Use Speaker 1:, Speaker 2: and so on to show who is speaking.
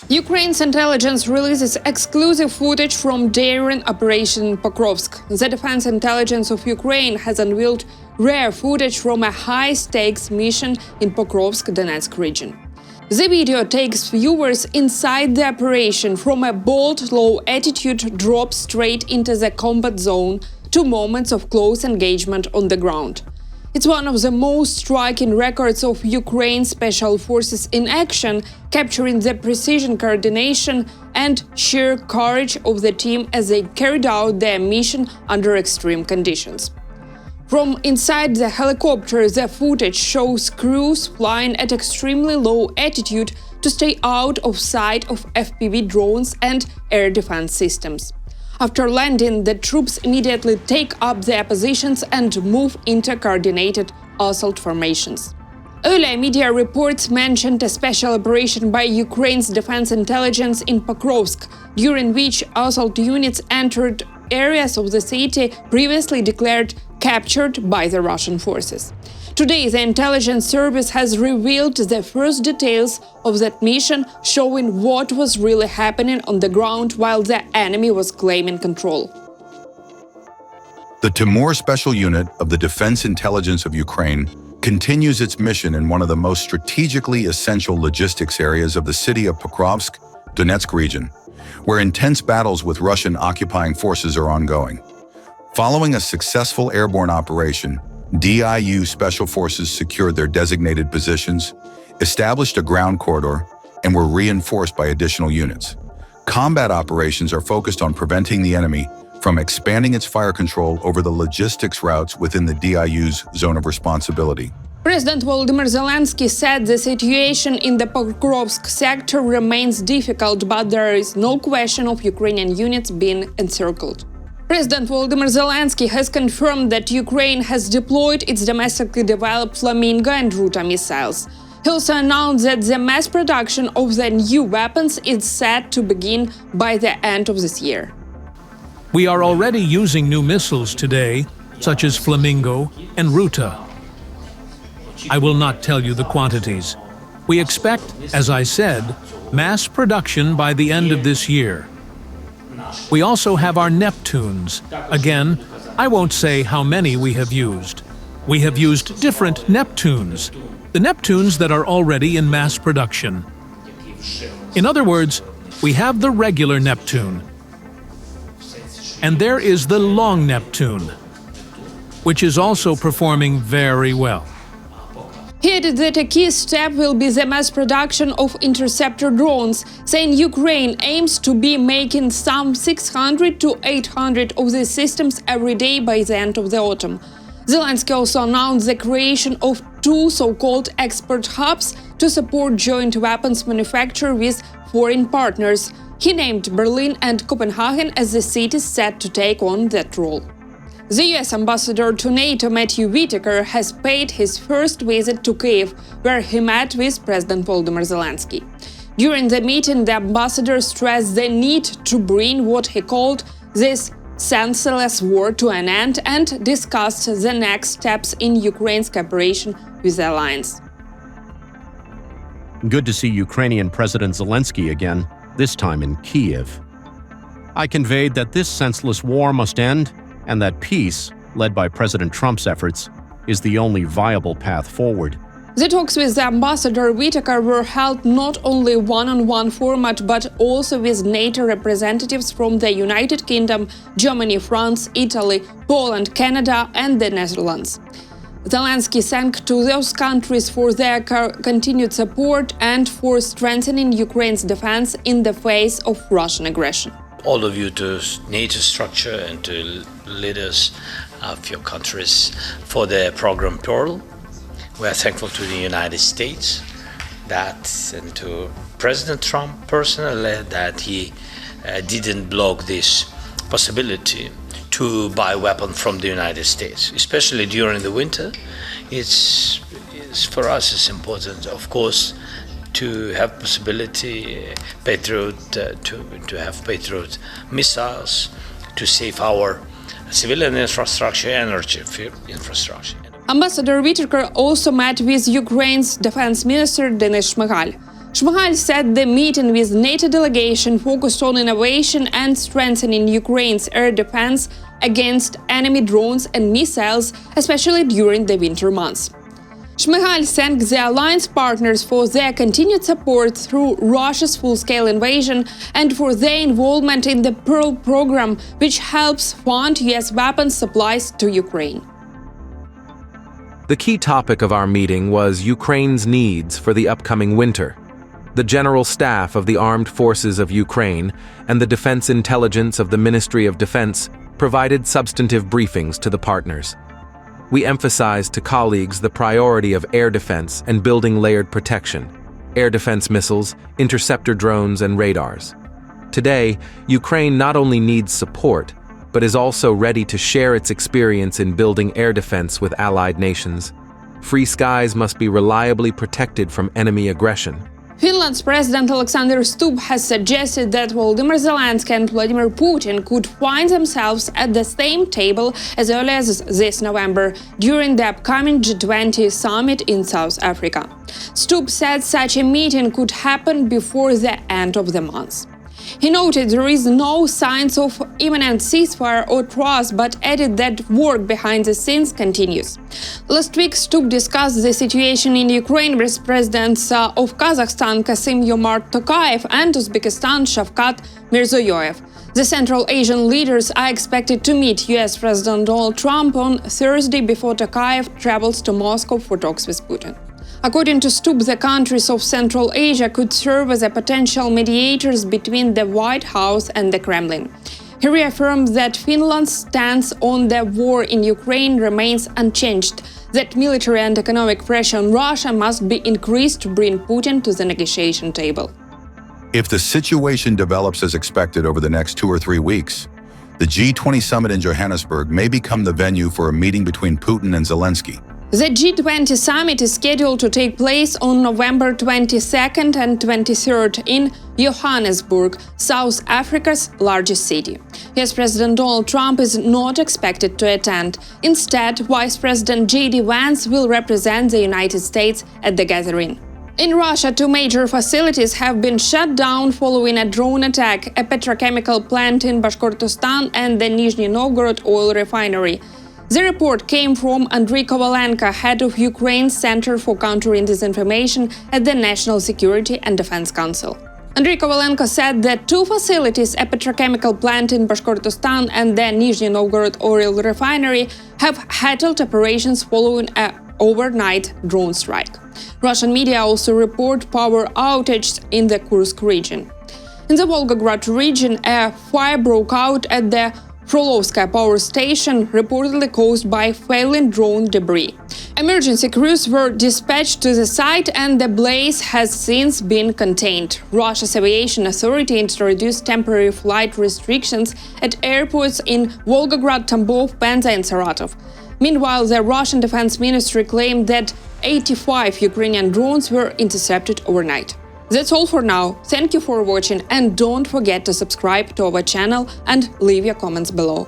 Speaker 1: Ukraine's intelligence releases exclusive footage from daring Operation Pokrovsk. The Defense Intelligence of Ukraine has unveiled rare footage from a high-stakes mission in Pokrovsk, Donetsk region. The video takes viewers inside the operation from a bold, low-altitude drop straight into the combat zone to moments of close engagement on the ground. It's one of the most striking records of Ukraine's special forces in action, capturing the precision, coordination, and sheer courage of the team as they carried out their mission under extreme conditions. From inside the helicopter, the footage shows crews flying at extremely low altitude to stay out of sight of FPV drones and air defense systems. After landing, the troops immediately take up their positions and move into coordinated assault formations. Earlier media reports mentioned a special operation by Ukraine's defense intelligence in Pokrovsk, during which assault units entered areas of the city previously declared captured by the Russian forces. Today, the intelligence service has revealed the first details of that mission, showing what was really happening on the ground while the enemy was claiming control.
Speaker 2: The Timur Special Unit of the Defense Intelligence of Ukraine continues its mission in one of the most strategically essential logistics areas of the city of Pokrovsk, Donetsk region, where intense battles with Russian occupying forces are ongoing. Following a successful airborne operation, DIU Special Forces secured their designated positions, established a ground corridor, and were reinforced by additional units. Combat operations are focused on preventing the enemy from expanding its fire control over the logistics routes within the DIU's zone of responsibility.
Speaker 1: President Volodymyr Zelensky said the situation in the Pokrovsk sector remains difficult, but there is no question of Ukrainian units being encircled. President Volodymyr Zelensky has confirmed that Ukraine has deployed its domestically developed Flamingo and Ruta missiles. He also announced that the mass production of the new weapons is set to begin by the end of this year.
Speaker 3: We are already using new missiles today, such as Flamingo and Ruta. I will not tell you the quantities. We expect, as I said, mass production by the end of this year. We also have our Neptunes. Again, I won't say how many we have used. We have used different Neptunes, the Neptunes that are already in mass production. In other words, we have the regular Neptune, and there is the long Neptune, which is also performing very well.
Speaker 1: He added that a key step will be the mass production of interceptor drones, saying Ukraine aims to be making some 600 to 800 of these systems every day by the end of the autumn. Zelensky also announced the creation of 2 so-called export hubs to support joint weapons manufacture with foreign partners. He named Berlin and Copenhagen as the cities set to take on that role. The US ambassador to NATO, Whitaker, has paid his first visit to Kyiv, where he met with President Volodymyr Zelensky. During the meeting, the ambassador stressed the need to bring what he called this senseless war to an end and discussed the next steps in Ukraine's cooperation with the alliance.
Speaker 4: Good to see Ukrainian President Zelensky again, this time in Kyiv. I conveyed that this senseless war must end, and that peace, led by President Trump's efforts, is the only viable path forward.
Speaker 1: The talks with the ambassador Whitaker were held not only one-on-one format, but also with NATO representatives from the United Kingdom, Germany, France, Italy, Poland, Canada, and the Netherlands. Zelensky thanked to those countries for their continued support and for strengthening Ukraine's defense in the face of Russian aggression.
Speaker 5: All of you to NATO structure and to leaders of your countries for the program Pearl. We are thankful to the United States and to President Trump personally that he didn't block this possibility to buy weapons from the United States, especially during the winter. It's for us it's important, of course, to have possibility Patriot to have Patriot missiles to save our civilian infrastructure, energy infrastructure.
Speaker 1: Ambassador Whitaker also met with Ukraine's defense minister Denis Shmyhal. Shmyhal said the meeting with NATO delegation focused on innovation and strengthening Ukraine's air defense against enemy drones and missiles, especially during the winter months. Shmyhal thanked the alliance partners for their continued support through Russia's full-scale invasion and for their involvement in the Pearl program, which helps fund US weapons supplies to Ukraine.
Speaker 6: The key topic of our meeting was Ukraine's needs for the upcoming winter. The General Staff of the Armed Forces of Ukraine and the Defense Intelligence of the Ministry of Defense provided substantive briefings to the partners. We emphasized to colleagues the priority of air defense and building layered protection, air defense missiles, interceptor drones, and radars. Today, Ukraine not only needs support, but is also ready to share its experience in building air defense with allied nations. Free skies must be reliably protected from enemy aggression.
Speaker 1: Finland's President Alexander Stubb has suggested that Volodymyr Zelensky and Vladimir Putin could find themselves at the same table as early as this November, during the upcoming G20 summit in South Africa. Stubb said such a meeting could happen before the end of the month. He noted there is no signs of imminent ceasefire or truce, but added that work behind the scenes continues. Last week, Stubb discussed the situation in Ukraine with presidents of Kazakhstan Kassym-Jomart Tokayev and Uzbekistan Shavkat Mirziyoyev. The Central Asian leaders are expected to meet US President Donald Trump on Thursday before Tokayev travels to Moscow for talks with Putin. According to Stubb, the countries of Central Asia could serve as a potential mediators between the White House and the Kremlin. He reaffirmed that Finland's stance on the war in Ukraine remains unchanged, that military and economic pressure on Russia must be increased to bring Putin to the negotiation table.
Speaker 2: If the situation develops as expected over the next 2 or 3 weeks, the G20 summit in Johannesburg may become the venue for a meeting between Putin and Zelensky.
Speaker 1: The G20 summit is scheduled to take place on November 22nd and 23rd in Johannesburg, South Africa's largest city. US President Donald Trump is not expected to attend. Instead, Vice President J.D. Vance will represent the United States at the gathering. In Russia, 2 major facilities have been shut down following a drone attack: a petrochemical plant in Bashkortostan and the Nizhny Novgorod oil refinery. The report came from Andriy Kovalenko, head of Ukraine's Center for Countering Disinformation at the National Security and Defense Council. Andriy Kovalenko said that 2 facilities, a petrochemical plant in Bashkortostan and the Nizhny Novgorod oil refinery, have halted operations following an overnight drone strike. Russian media also report power outages in the Kursk region. In the Volgograd region, a fire broke out at the Frolovskaya power station, reportedly caused by failing drone debris. Emergency crews were dispatched to the site and the blaze has since been contained. Russia's aviation authority introduced temporary flight restrictions at airports in Volgograd, Tambov, Penza and Saratov. Meanwhile, the Russian Defense Ministry claimed that 85 Ukrainian drones were intercepted overnight. That's all for now. Thank you for watching and don't forget to subscribe to our channel and leave your comments below.